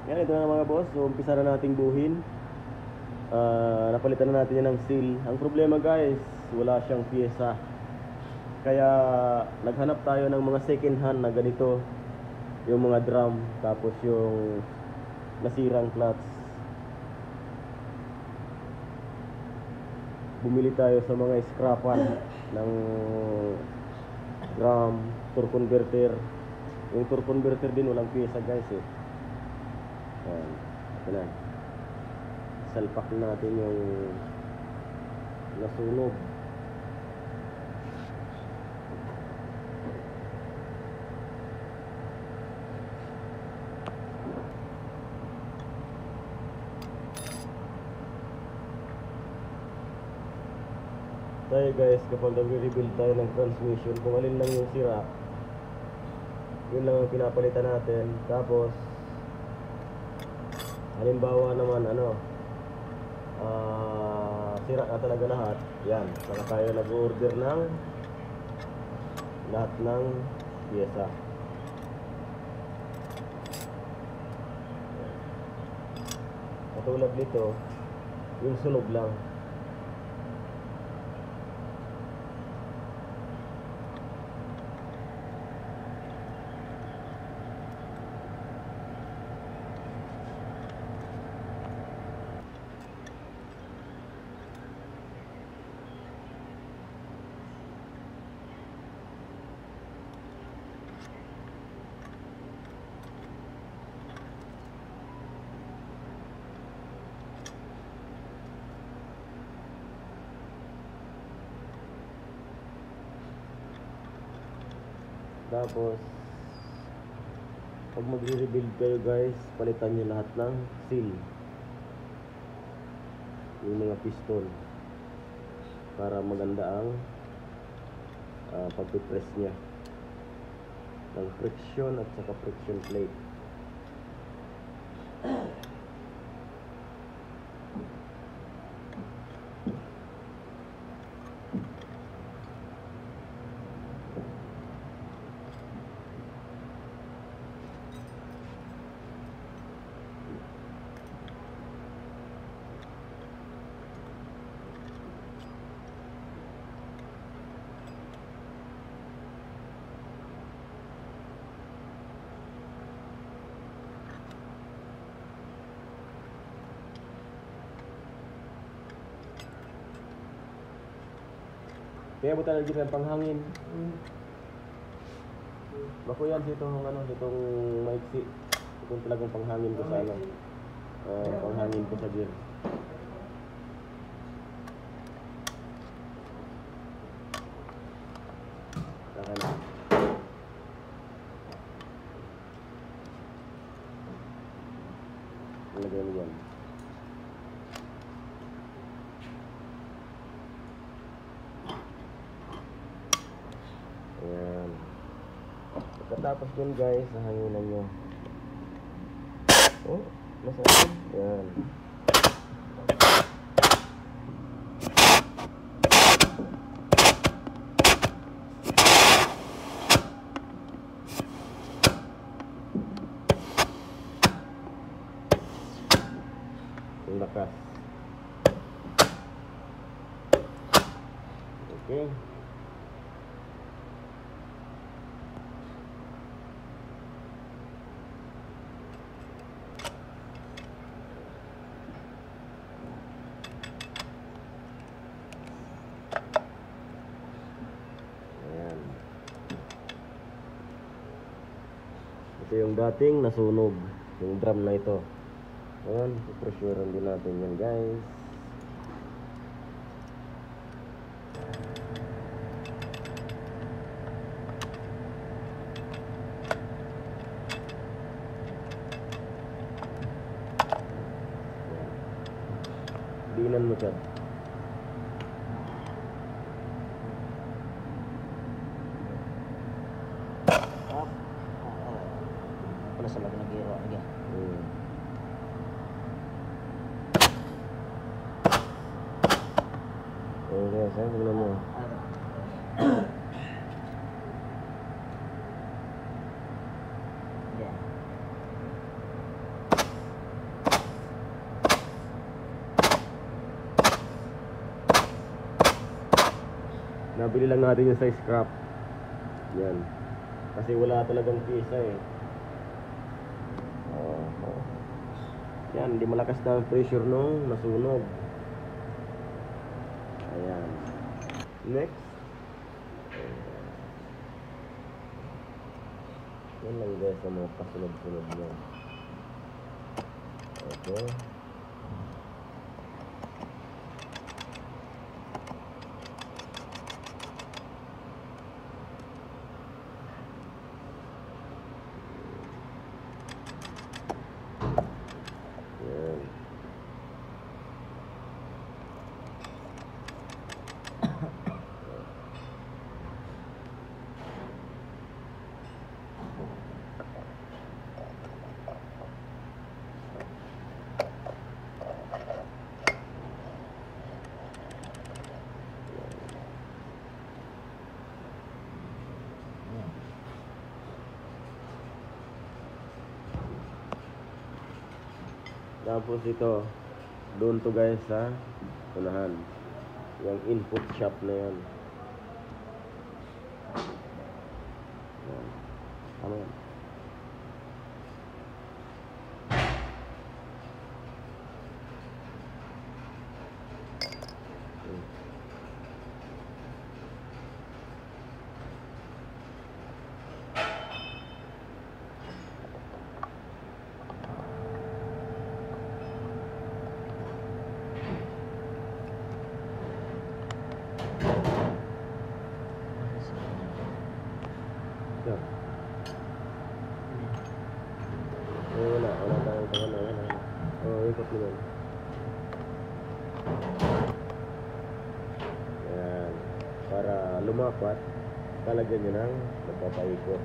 Yan, ito na mga boss. So, umpisa na nating buhin. Napalitan na natin yan ng seal. Ang problema guys, wala siyang pyesa. Kaya naghanap tayo ng mga second hand na ganito. Yung mga drum, tapos yung nasirang clutch. Bumili tayo sa mga scrapan ng drum, torque converter. Yung torque converter din walang pyesa guys eh. Ayan, ito na. Salpak natin yung nasunog. Tayo guys, kapag nag-rebuild tayo ng transmission, kung alin lang yung sira, yun lang ang pinapalitan natin. Tapos halimbawa naman sira na talaga lahat, yan, saka tayo nag-order ng lahat ng pyesa. Katulad nito, yung sunog lang. Tapos pag magre-rebuild kayo guys, palitan nyo lahat ng seal, yung mga piston, para maganda ang pag-press nya ng friction at saka friction plate. Kaya mo talaga ng panghangin. Bako yan ditong maiksi. Itong talagang panghangin ko sa panghangin ko sa gear. Saka na. Lagay mo yan. Ayan. Pagkatapos dun guys, nahanginan nyo. Oh, masarap. Ayan. Ang lakas. Okay. Ito yung dating nasunog, yung drum na ito. Ayan, i-pressurean din natin yan guys. Dinan mo siya. Pala sa lagi nag-giro lagi. Okay, saya tingnan mo. Nabili lang natin yung sa scrap. Yan. Kasi wala talagang pyesa eh. Yan, hindi malakas na ang pressure nung nasunog. Ayan. Next. Yan lang guys ang mga kasunod-sunod nyo. Okay. Yan. Tapos ito, doon to guys sa unahan. Yung input shop na yan. Yan. Tama yan. Yan. Wala tayong tagal na yan. Ikot mo yan. Yan. Para lumapat, talagyan nyo ng magpapaikot.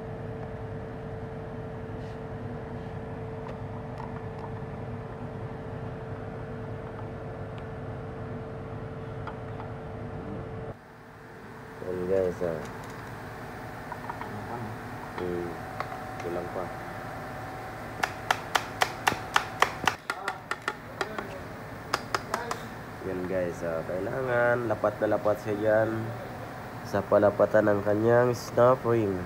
Yan guys, kulang pa. Yan guys, kailangan lapat na lapat siya dyan sa palapatan ng kanyang snap ring.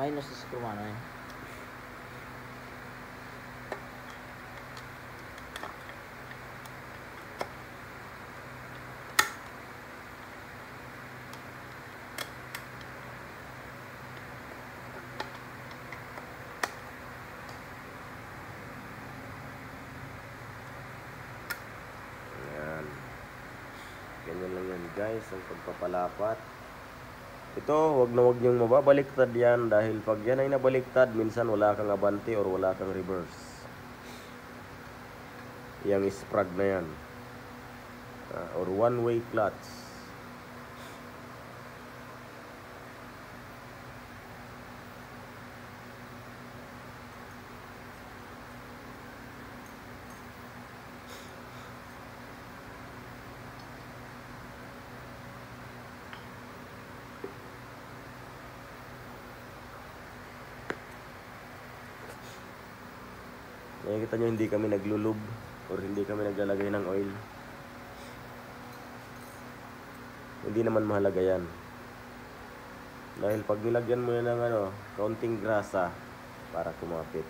Minus sa screw ano eh. Yan. Ganyan lang yan guys, ang pagpapalapat. Ito, wag na wag niyong mababaliktad yan dahil pag yan ay nabaliktad, minsan wala kang abante or wala kang reverse. Yang sprag na yan. Or one-way clutch. Nakikita nyo hindi kami naglulub or hindi kami naglalagay ng oil. Hindi naman mahalaga yan. Dahil pag nilagyan mo yan ng kaunting grasa para kumapit.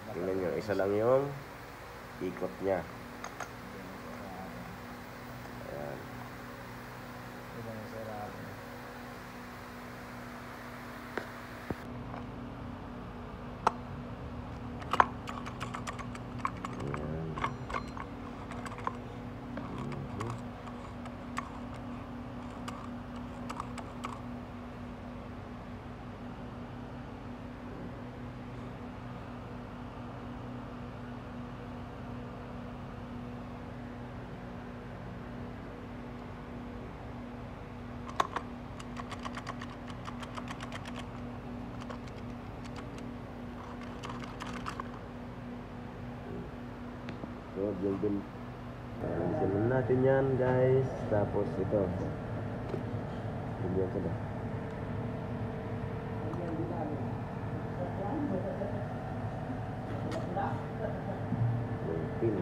Tingnan nyo, isa lang yung ikot niya. Ayan. So, yung bin. Alisin natin yan, guys. Tapos ito. Binyan ko na. Yung pin.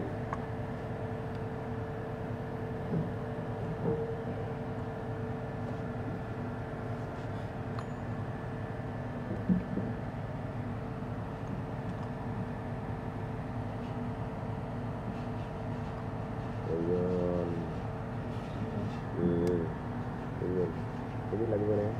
Ayun. Ayun. Sige, lagi mo na yan.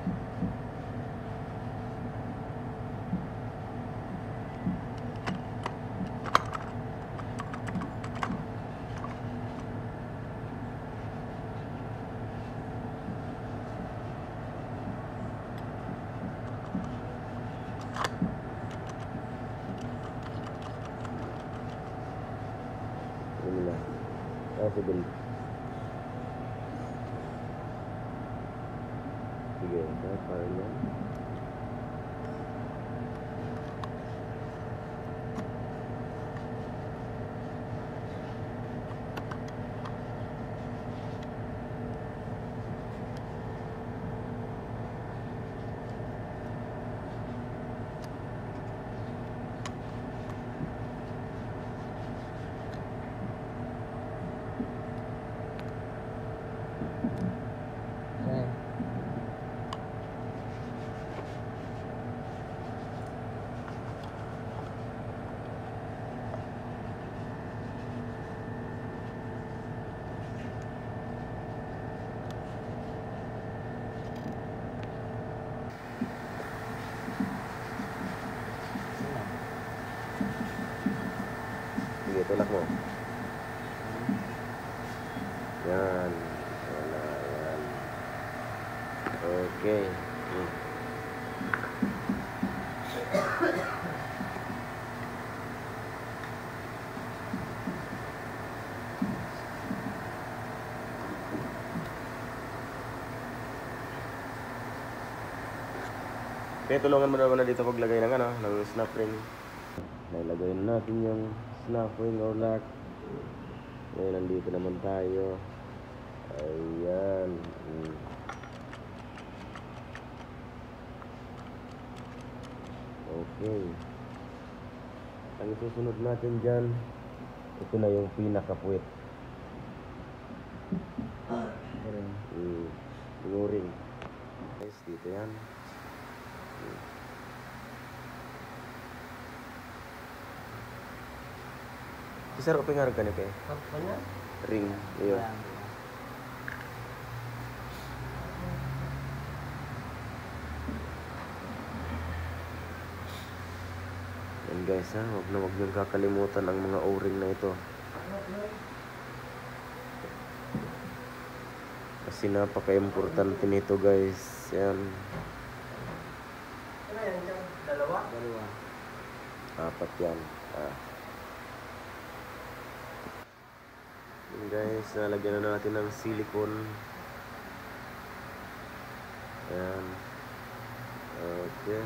Ini lah. Sige. Sige, parang yan. Ayan. Sige, tulak mo. Yan. Wala, yan. Okay. Okay, tulungan mo naman na dito paglagay ng ng snap ring. Nilagay na natin yung snap ring or lock. Ngayon, nandito naman tayo. Ayan. Okay. Ang isusunod natin dyan, ito na yung pinakapuwit. Yung ring. Guys, dito yan. Si Sir, open nga rin ka niya kayo. Ring. Iyo. Yan guys ha, huwag niyong kakalimutan ang mga o-ring na ito. Kasi napaka-importante nito guys. Yan. Dalawa. 4 yan. Yan guys, nalagyan na natin ng silicone. Ayan. Okay.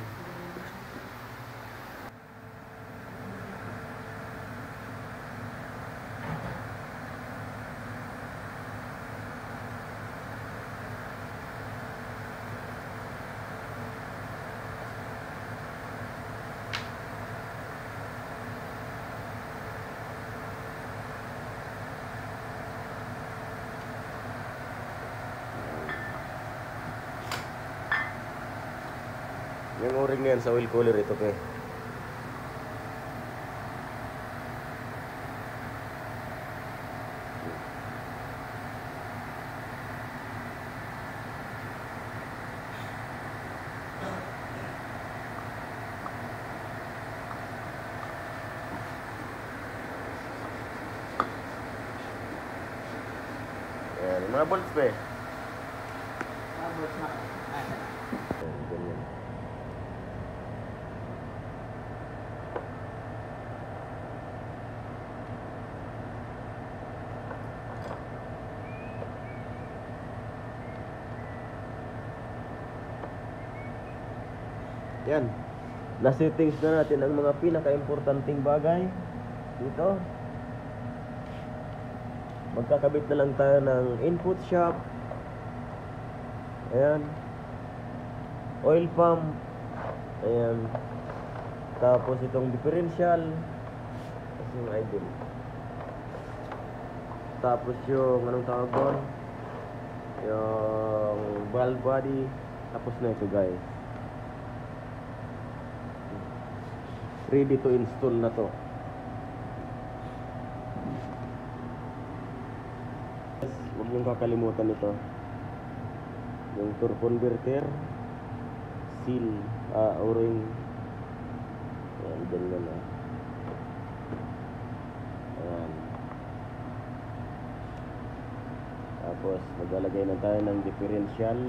Yung o-ring na yan sa oil cooler ito pe. Ayan, yung mga bolts pe. Tapos na. Ayan, ganyan. Yan. Na-settings na natin ang mga pinaka-importanting bagay dito. Magkakabit na lang tayo ng input shock. Ayan. Oil pump. Ayan. Tapos itong differential. Tapos yung idle. Tapos yung anong tawag doon? Yung valve body. Tapos na ito guys. Ready to install na to. Huwag niyong kakalimutan ito. Yung torque converter, seal, o-ring. Ayan, dyan na na. Ayan. Tapos maglalagay na tayo ng differential.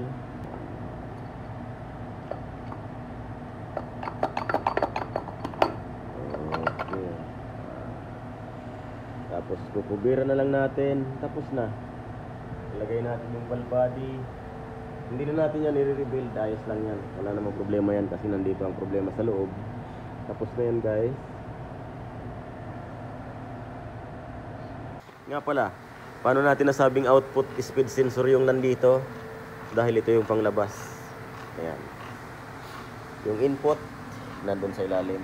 Okay. Tapos kukubiran na lang natin. Tapos na. Ilagay natin yung valve body. Hindi na natin yan i-rebuild. Ayos lang yan. Wala namang problema yan kasi nandito ang problema sa loob. Tapos na yan guys. Nga pala, paano natin nasabing output speed sensor yung nandito? Dahil ito yung panglabas. Ayan. Yung input, nandun sa ilalim.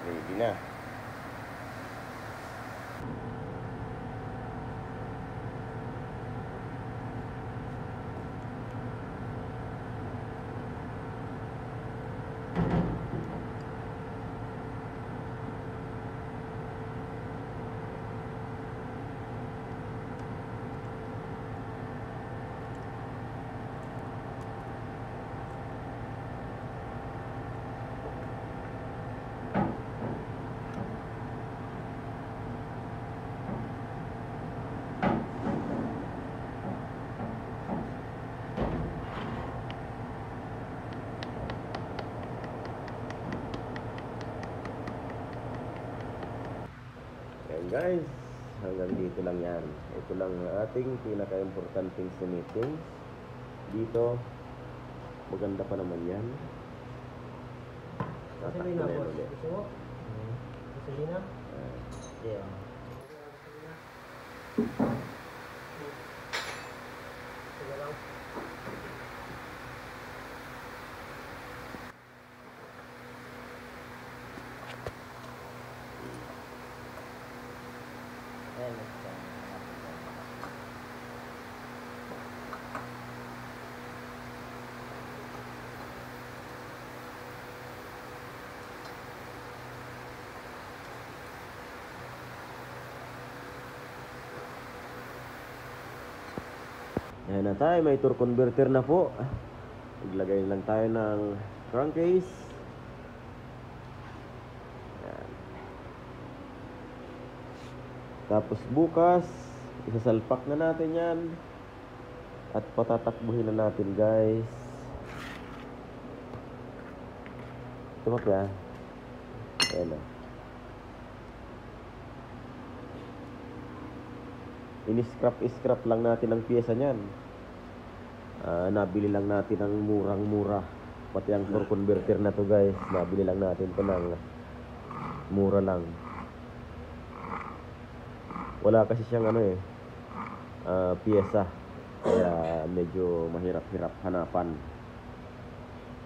Ready na. Ayan guys, hanggang dito lang yan. Ito lang ang ating pinaka-importanting submitting. Dito, maganda pa naman yan. Tatak Gasolina na yan boss. ulit. Gusto mo? Gasolina? Yeah. Sige lang. Ayan na tayo, may torque converter na po. Maglagay lang tayo ng crankcase. Ayan. Tapos bukas, isasalpak na natin yan. At patatakbuhin na natin guys. Tumak ya. Ayan na. Ini-scrap lang natin ang pyesa niyan. Nabili lang natin ng murang-mura. Pati ang torque converter na to guys, nabili lang natin to ng mura lang. Wala kasi siyang pyesa. Kaya medyo mahirap-hirap hanapan.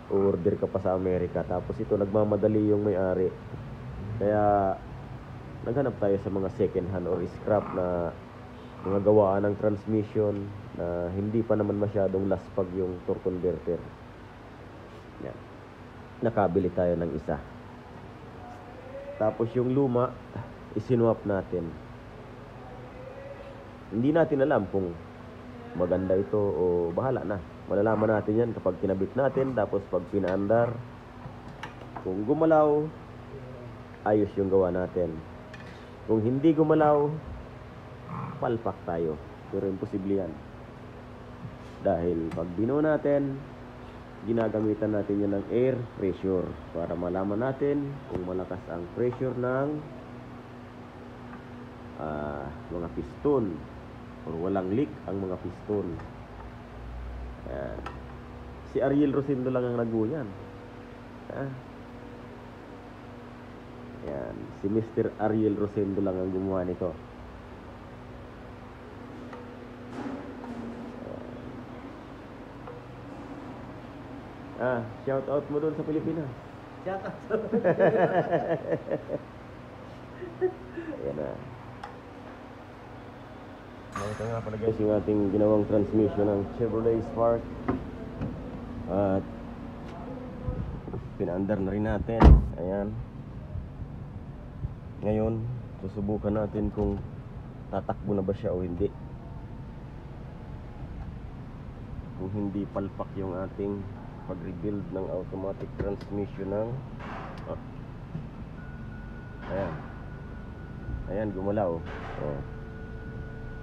Order ka pa sa Amerika. Tapos ito nagmamadali yung may-ari. Kaya naghanap tayo sa mga second hand or scrap na mga gawaan ng transmission na hindi pa naman masyadong laspag yung torque converter. Yan. Nakabili tayo ng isa. Tapos yung luma, isinwap natin. Hindi natin alam kung maganda ito o bahala na. Malalaman natin yan kapag kinabit natin. Tapos pag pinaandar, kung gumalaw, ayos yung gawa natin. Kung hindi gumalaw, palpak tayo. Pero imposible yan. Dahil pag binuo natin, ginagamitan natin yan ng air pressure para malaman natin kung malakas ang pressure ng mga piston or walang leak ang mga piston. Ayan. Si Ariel Rosendo lang ang nagbuo yan. Ayan. Si Mr. Ariel Rosendo lang ang gumawa nito. Shout out mo doon sa Pilipinas. Shout out. Ayan na. Ito nga pala guys yung ating ginawang transmission ng Chevrolet Spark. At pinaandar na rin natin. Ayan. Ngayon, susubukan natin kung tatakbo na ba siya o hindi. Kung hindi palpak yung ating pag-rebuild ng automatic transmission ng ayan. Ayan, gumalaw.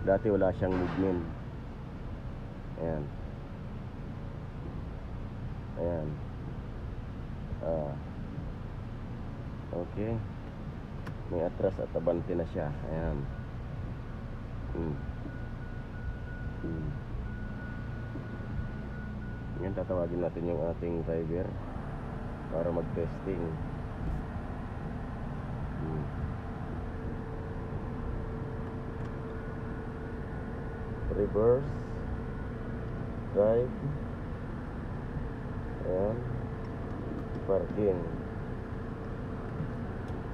Dati wala siyang movement. Ayan. Ayan. Okay. May atras at abante na siya. Ayan. Ngayon tatawagin natin yung ating driver para mag-testing. Reverse drive. Ayan. Parking.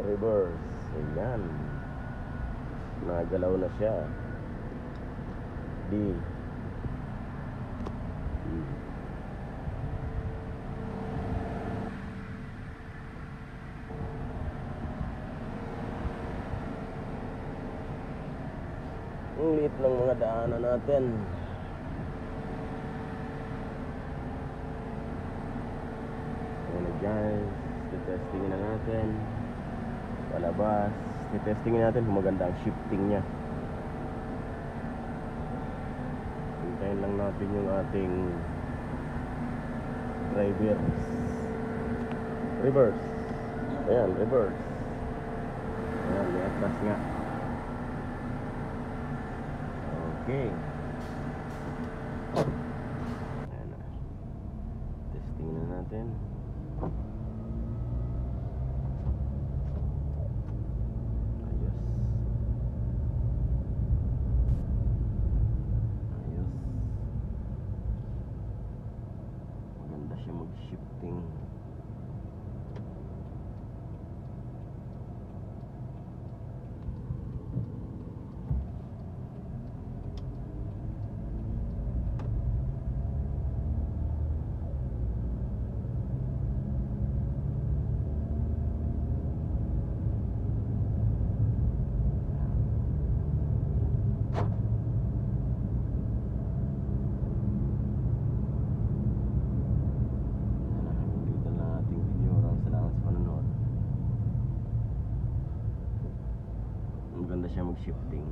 Reverse. Ayan. Nagalaw na siya. D. Ang liit ng mga daanan natin. Ayan na guys, titestingin na natin. Palabas, titestingin natin kung maganda ang shifting nya. Hintayin lang natin yung ating driver. Reverse. Ayan, reverse. Ayan, may atras nga. Okay. Ayan na. Testing na natin. Ayos. Ayos. Maganda siya mag-shifting. Maganda siya mag-shifting.